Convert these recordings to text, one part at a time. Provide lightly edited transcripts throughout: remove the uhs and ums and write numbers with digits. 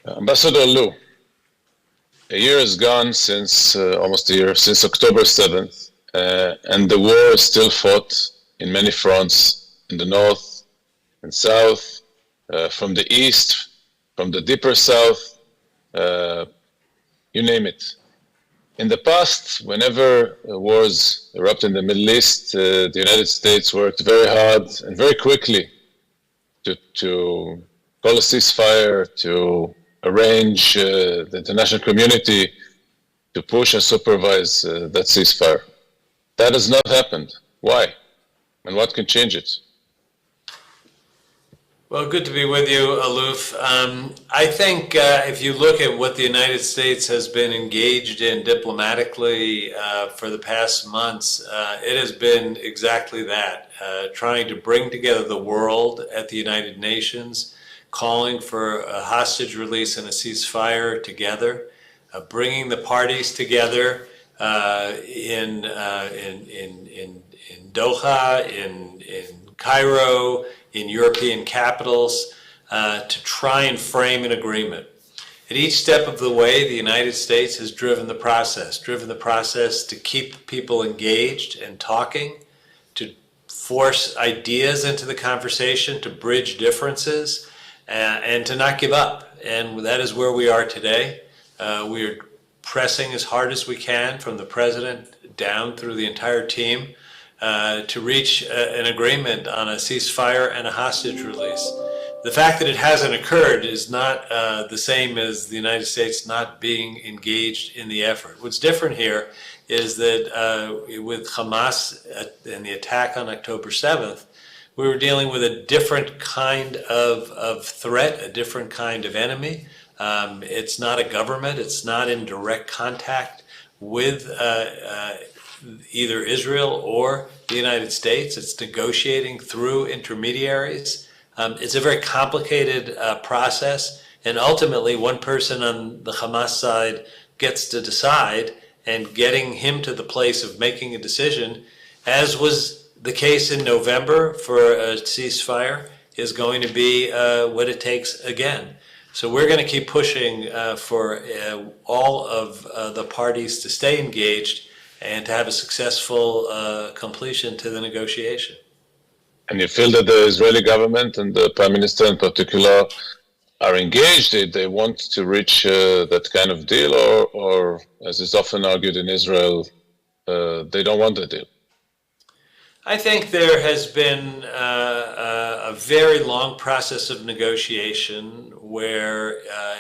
Ambassador Lou, a year has gone since, almost a year, since October 7th, and the war is still fought in many fronts, in the north and south, from the east, from the deeper south, you name it. In the past, whenever wars erupt in the Middle East, the United States worked very hard and very quickly to call a ceasefire, to arrange the international community to push and supervise that ceasefire. That has not happened. Why? And what can change it? Well, good to be with you, Aluf. I think if you look at what the United States has been engaged in diplomatically for the past months, it has been exactly that, trying to bring together the world at the United Nations, calling for a hostage release and a ceasefire together, bringing the parties together in Doha, in Cairo, in European capitals, to try and frame an agreement. At each step of the way, the United States has driven the process to keep people engaged and talking, to force ideas into the conversation, to bridge differences, and to not give up. And that is where we are today. We are pressing as hard as we can from the president down through the entire team to reach an agreement on a ceasefire and a hostage release. The fact that it hasn't occurred is not the same as the United States not being engaged in the effort. What's different here is that with Hamas and the attack on October 7th, we were dealing with a different kind of threat, a different kind of enemy. It's not a government, it's not in direct contact with either Israel or the United States. It's negotiating through intermediaries. It's a very complicated process, and ultimately one person on the Hamas side gets to decide, and getting him to the place of making a decision, as was the case in November for a ceasefire, is going to be what it takes again. So we're going to keep pushing for all of the parties to stay engaged and to have a successful completion to the negotiation. And you feel that the Israeli government and the Prime Minister in particular are engaged? They want to reach that kind of deal, or as is often argued in Israel, they don't want the deal? I think there has been a very long process of negotiation where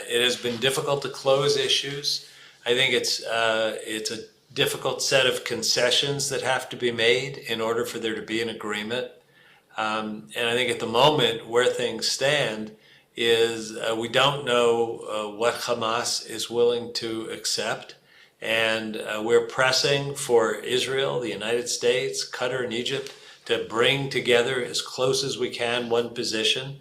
it has been difficult to close issues. I think it's a difficult set of concessions that have to be made in order for there to be an agreement. And I think at the moment where things stand is we don't know what Hamas is willing to accept. And we're pressing for Israel, the United States, Qatar, and Egypt to bring together as close as we can one position.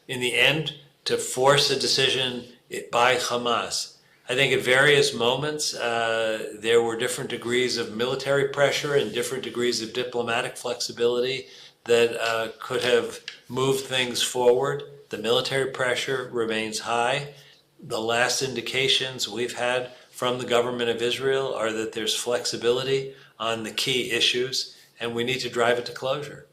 In the end, to force a decision by Hamas. I think at various moments there were different degrees of military pressure and different degrees of diplomatic flexibility that could have moved things forward. The military pressure remains high. The last indications we've had from the government of Israel are that there's flexibility on the key issues, and we need to drive it to closure.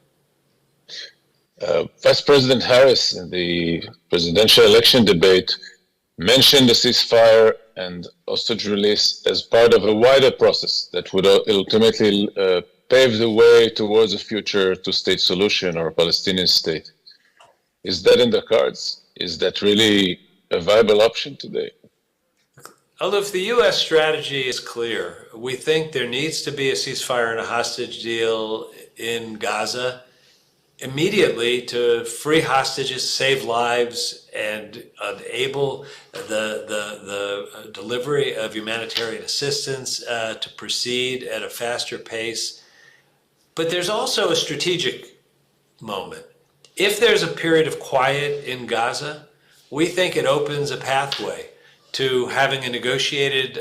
Vice President Harris in the presidential election debate mentioned the ceasefire and hostage release as part of a wider process that would ultimately pave the way towards a future two-state solution or a Palestinian state. Is that in the cards? Is that really a viable option today? Aluf, the U.S. strategy is clear. We think there needs to be a ceasefire and a hostage deal in Gaza immediately to free hostages, save lives, and enable the delivery of humanitarian assistance to proceed at a faster pace. But there's also a strategic moment. If there's a period of quiet in Gaza, we think it opens a pathway to having a negotiated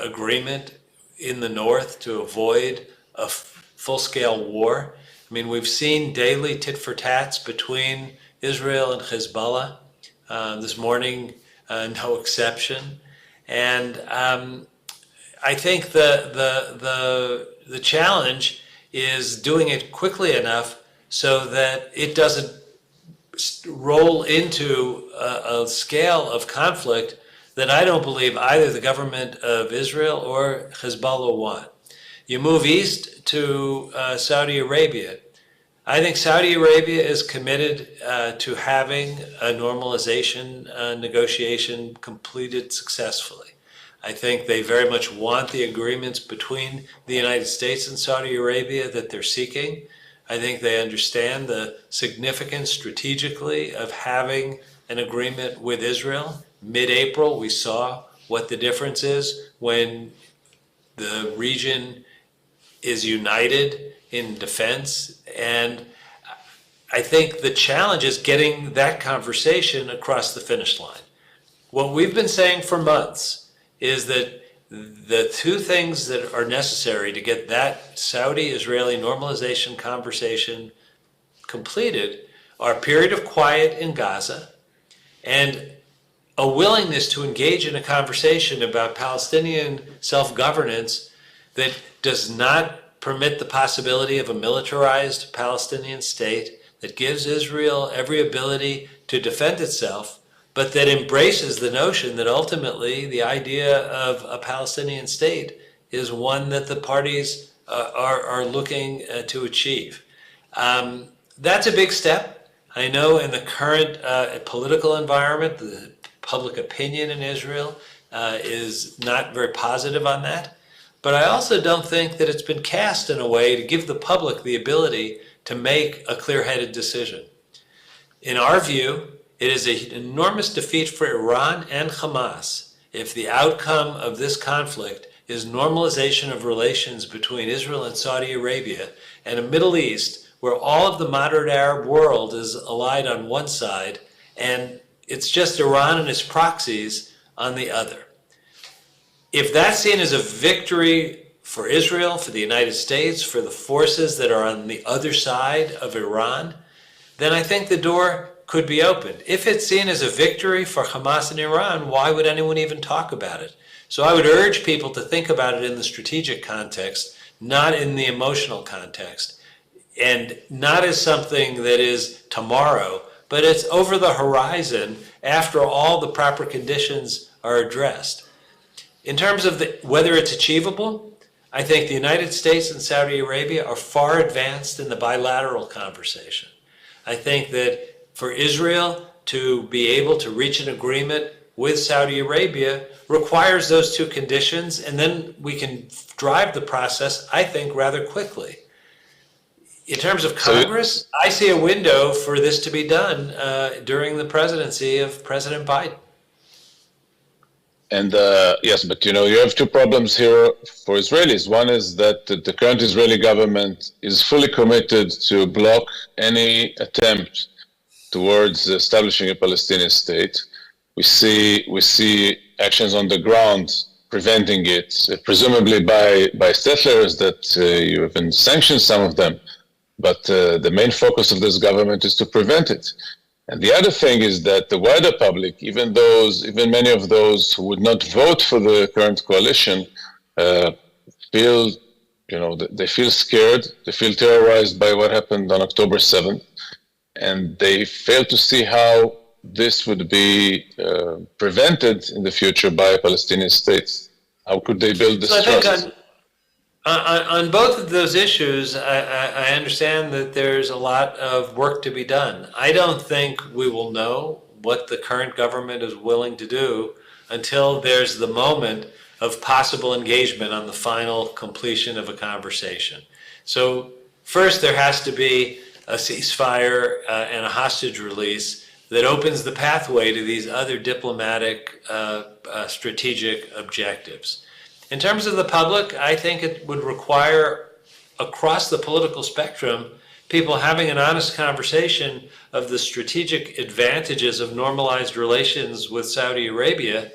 agreement in the north to avoid a full-scale war. I mean, we've seen daily tit-for-tats between Israel and Hezbollah. This morning, no exception. And I think the challenge is doing it quickly enough so that it doesn't roll into a scale of conflict that I don't believe either the government of Israel or Hezbollah want. You move east to Saudi Arabia. I think Saudi Arabia is committed to having a normalization negotiation completed successfully. I think they very much want the agreements between the United States and Saudi Arabia that they're seeking. I think they understand the significance strategically of having an agreement with Israel. Mid-April, we saw what the difference is when the region is united in defense. And I think the challenge is getting that conversation across the finish line. What we've been saying for months is that the two things that are necessary to get that Saudi-Israeli normalization conversation completed are a period of quiet in Gaza and a willingness to engage in a conversation about Palestinian self-governance that does not permit the possibility of a militarized Palestinian state, that gives Israel every ability to defend itself, but that embraces the notion that ultimately the idea of a Palestinian state is one that the parties are looking to achieve. That's a big step. I know in the current political environment, the public opinion in Israel is not very positive on that. But I also don't think that it's been cast in a way to give the public the ability to make a clear-headed decision. In our view, it is an enormous defeat for Iran and Hamas if the outcome of this conflict is normalization of relations between Israel and Saudi Arabia and a Middle East where all of the moderate Arab world is allied on one side and it's just Iran and its proxies on the other. If that's seen as a victory for Israel, for the United States, for the forces that are on the other side of Iran, then I think the door could be opened. If it's seen as a victory for Hamas and Iran, why would anyone even talk about it? So I would urge people to think about it in the strategic context, not in the emotional context, and not as something that is tomorrow, but it's over the horizon after all the proper conditions are addressed. In terms of whether it's achievable, I think the United States and Saudi Arabia are far advanced in the bilateral conversation. I think that for Israel to be able to reach an agreement with Saudi Arabia requires those two conditions, and then we can drive the process, I think, rather quickly. In terms of Congress, I see a window for this to be done during the presidency of President Biden. And yes, but you have two problems here for Israelis. One is that the current Israeli government is fully committed to block any attempt towards establishing a Palestinian state. We see actions on the ground preventing it, presumably by settlers that you even sanctioned some of them. But the main focus of this government is to prevent it. And the other thing is that the wider public, even many of those who would not vote for the current coalition, feel, they feel scared, they feel terrorized by what happened on October 7th, and they fail to see how this would be prevented in the future by a Palestinian state. How could they build this trust? On both of those issues, I understand that there's a lot of work to be done. I don't think we will know what the current government is willing to do until there's the moment of possible engagement on the final completion of a conversation. So first there has to be a ceasefire and a hostage release that opens the pathway to these other diplomatic, strategic objectives. In terms of the public, I think it would require, across the political spectrum, people having an honest conversation of the strategic advantages of normalized relations with Saudi Arabia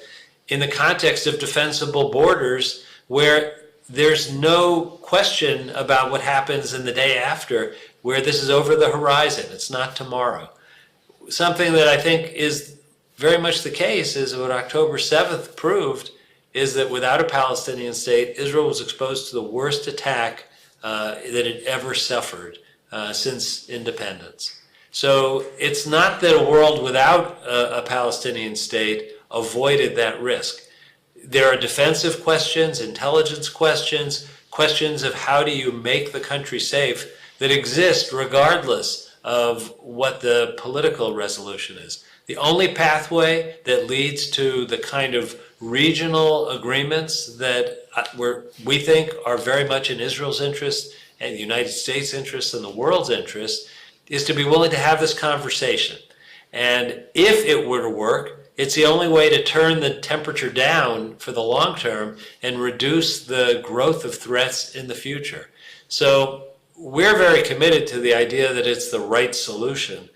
in the context of defensible borders where there's no question about what happens in the day after, where this is over the horizon. It's not tomorrow. Something that I think is very much the case is what October 7th proved is that without a Palestinian state, Israel was exposed to the worst attack that it ever suffered since independence. So it's not that a world without a Palestinian state avoided that risk. There are defensive questions, intelligence questions, questions of how do you make the country safe that exist regardless of what the political resolution is. The only pathway that leads to the kind of regional agreements that we think are very much in Israel's interest and the United States' interest and the world's interest is to be willing to have this conversation. And if it were to work, it's the only way to turn the temperature down for the long term and reduce the growth of threats in the future. So we're very committed to the idea that it's the right solution.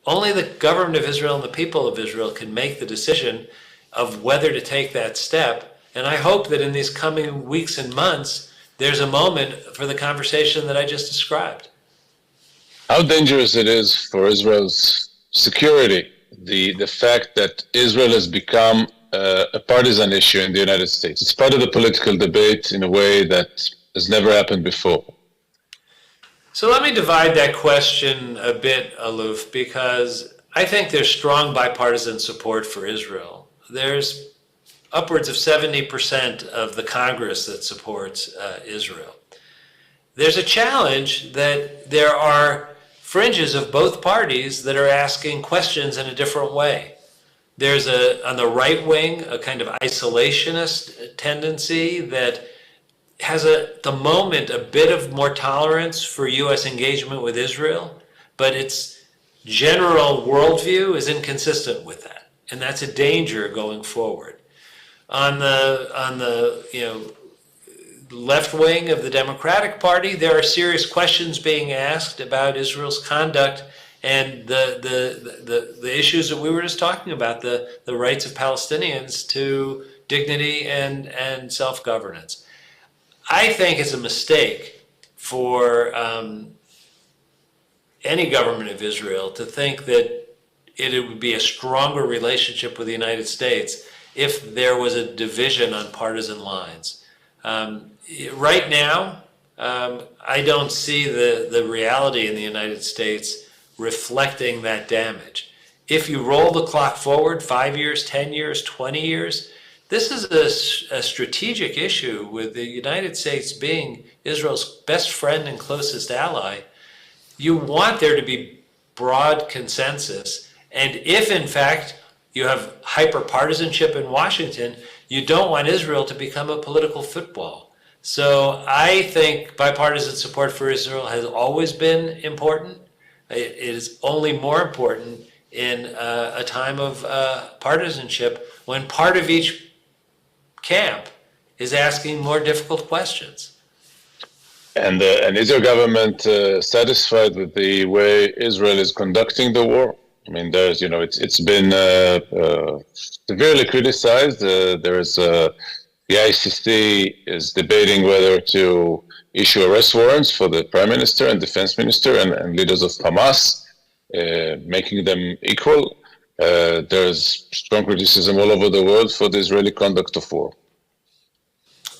Only the government of Israel and the people of Israel can make the decision of whether to take that step. And I hope that in these coming weeks and months, there's a moment for the conversation that I just described. How dangerous it is for Israel's security, the fact that Israel has become a partisan issue in the United States. It's part of the political debate in a way that has never happened before. So let me divide that question a bit, Aluf, because I think there's strong bipartisan support for Israel. There's upwards of 70% of the Congress that supports Israel. There's a challenge that there are fringes of both parties that are asking questions in a different way. There's on the right wing, a kind of isolationist tendency that has at the moment a bit of more tolerance for U.S. engagement with Israel, but its general worldview is inconsistent with that, and that's a danger going forward. On the left wing of the Democratic Party, there are serious questions being asked about Israel's conduct and the issues that we were just talking about, the rights of Palestinians to dignity and self-governance. I think it's a mistake for any government of Israel to think that it would be a stronger relationship with the United States if there was a division on partisan lines. Right now, I don't see the reality in the United States reflecting that damage. If you roll the clock forward 5 years, 10 years, 20 years, this is a strategic issue with the United States being Israel's best friend and closest ally. You want there to be broad consensus, and if in fact you have hyper-partisanship in Washington, you don't want Israel to become a political football. So I think bipartisan support for Israel has always been important. It is only more important in a time of partisanship when part of each camp is asking more difficult questions. And is your government satisfied with the way Israel is conducting the war? I mean, it's been severely criticized. The ICC is debating whether to issue arrest warrants for the Prime Minister and Defense Minister and leaders of Hamas, making them equal. There's strong criticism all over the world for the Israeli conduct of war.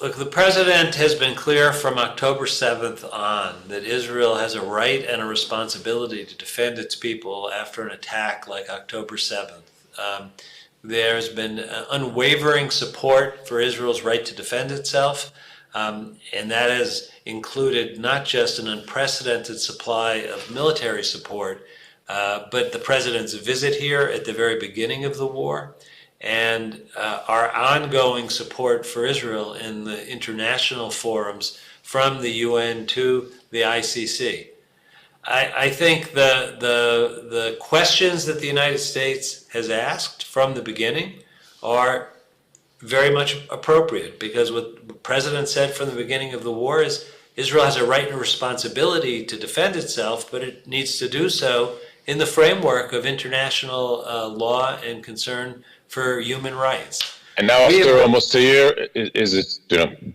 Look, the president has been clear from October 7th on that Israel has a right and a responsibility to defend its people after an attack like October 7th. There's been unwavering support for Israel's right to defend itself, and that has included not just an unprecedented supply of military support, but the president's visit here at the very beginning of the war, and our ongoing support for Israel in the international forums from the UN to the ICC. I think the questions that the United States has asked from the beginning are very much appropriate, because what the president said from the beginning of the war is Israel has a right and a responsibility to defend itself, but it needs to do so in the framework of international law and concern for human rights. And now, after almost a year,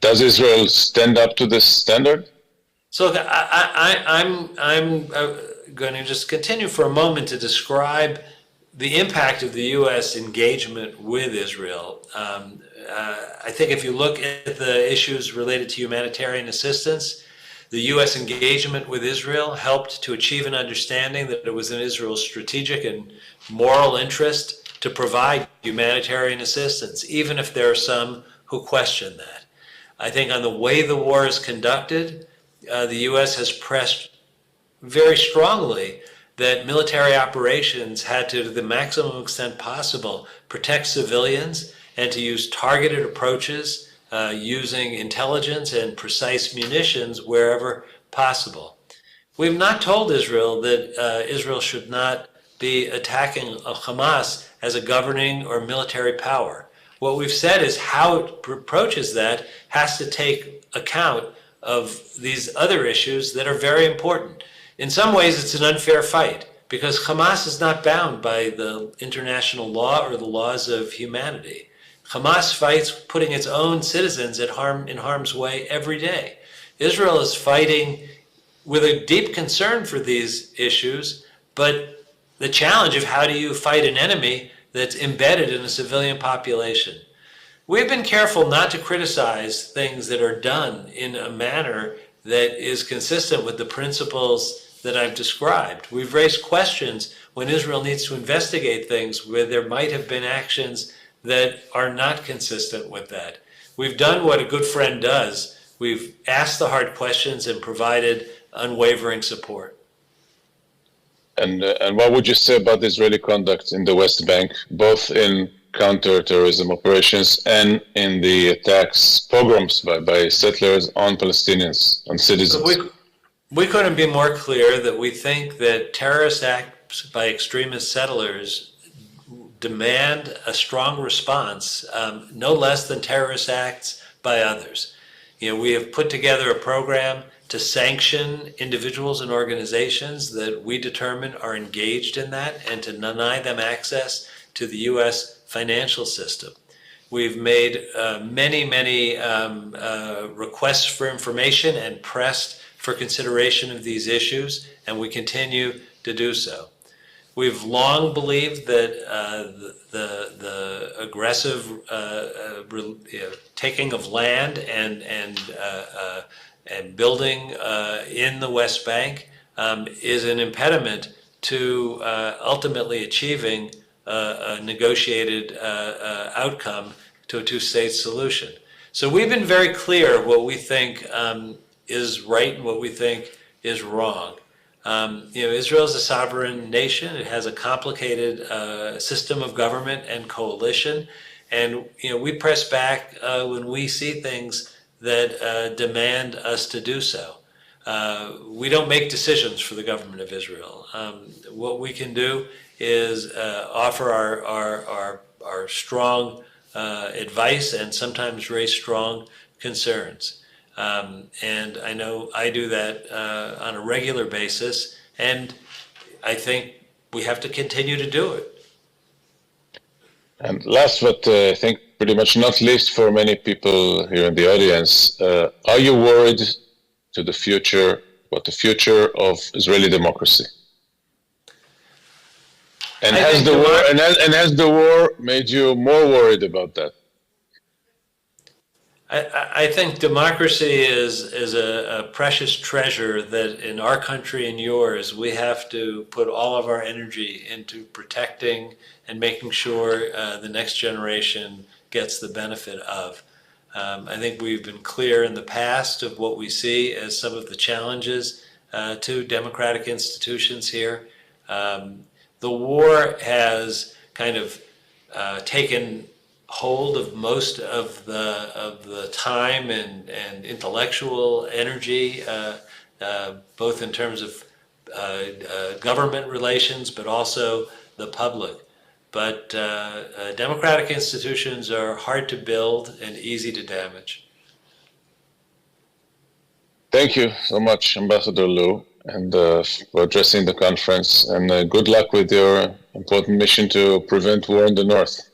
does Israel stand up to this standard? So I'm going to just continue for a moment to describe the impact of the U.S. engagement with Israel, I think if you look at the issues related to humanitarian assistance, the U.S. engagement with Israel helped to achieve an understanding that it was in Israel's strategic and moral interest to provide humanitarian assistance, even if there are some who question that. I think on the way the war is conducted, the U.S. has pressed very strongly that military operations had to the maximum extent possible, protect civilians and to use targeted approaches using intelligence and precise munitions wherever possible. We've not told Israel that Israel should not be attacking Hamas as a governing or military power. What we've said is how it approaches that has to take account of these other issues that are very important. In some ways, it's an unfair fight because Hamas is not bound by the international law or the laws of humanity. Hamas fights putting its own citizens in harm's way every day. Israel is fighting with a deep concern for these issues, but the challenge of how do you fight an enemy that's embedded in a civilian population. We've been careful not to criticize things that are done in a manner that is consistent with the principles that I've described. We've raised questions when Israel needs to investigate things where there might have been actions that are not consistent with that. We've done what a good friend does. We've asked the hard questions and provided unwavering support. And what would you say about the Israeli conduct in the West Bank, both in counter-terrorism operations and in the attacks, pogroms by settlers on Palestinians, on citizens? We couldn't be more clear that we think that terrorist acts by extremist settlers demand a strong response, no less than terrorist acts by others. We have put together a program to sanction individuals and organizations that we determine are engaged in that and to deny them access to the U.S. financial system. We've made many requests for information and pressed for consideration of these issues, and we continue to do so. We've long believed that the aggressive taking of land and building in the West Bank is an impediment to ultimately achieving a negotiated outcome to a two-state solution. So we've been very clear what we think is right and what we think is wrong. Israel is a sovereign nation. It has a complicated system of government and coalition. And, we press back when we see things that demand us to do so. We don't make decisions for the government of Israel. What we can do is offer our strong advice and sometimes raise strong concerns. And I know I do that on a regular basis, and I think we have to continue to do it. And last, but I think pretty much not least for many people here in the audience, are you worried about the future of Israeli democracy? And has the war made you more worried about that? I think democracy is a precious treasure that in our country and yours, we have to put all of our energy into protecting and making sure the next generation gets the benefit of. I think we've been clear in the past of what we see as some of the challenges to democratic institutions here. The war has kind of taken hold of most of the time and intellectual energy, both in terms of government relations, but also the public. But democratic institutions are hard to build and easy to damage. Thank you so much, Ambassador Lou, and for addressing the conference. And good luck with your important mission to prevent war in the North.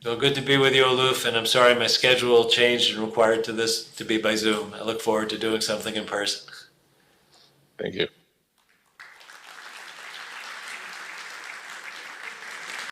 Well, good to be with you, Aloof, and I'm sorry my schedule changed and required this to be by Zoom. I look forward to doing something in person. Thank you.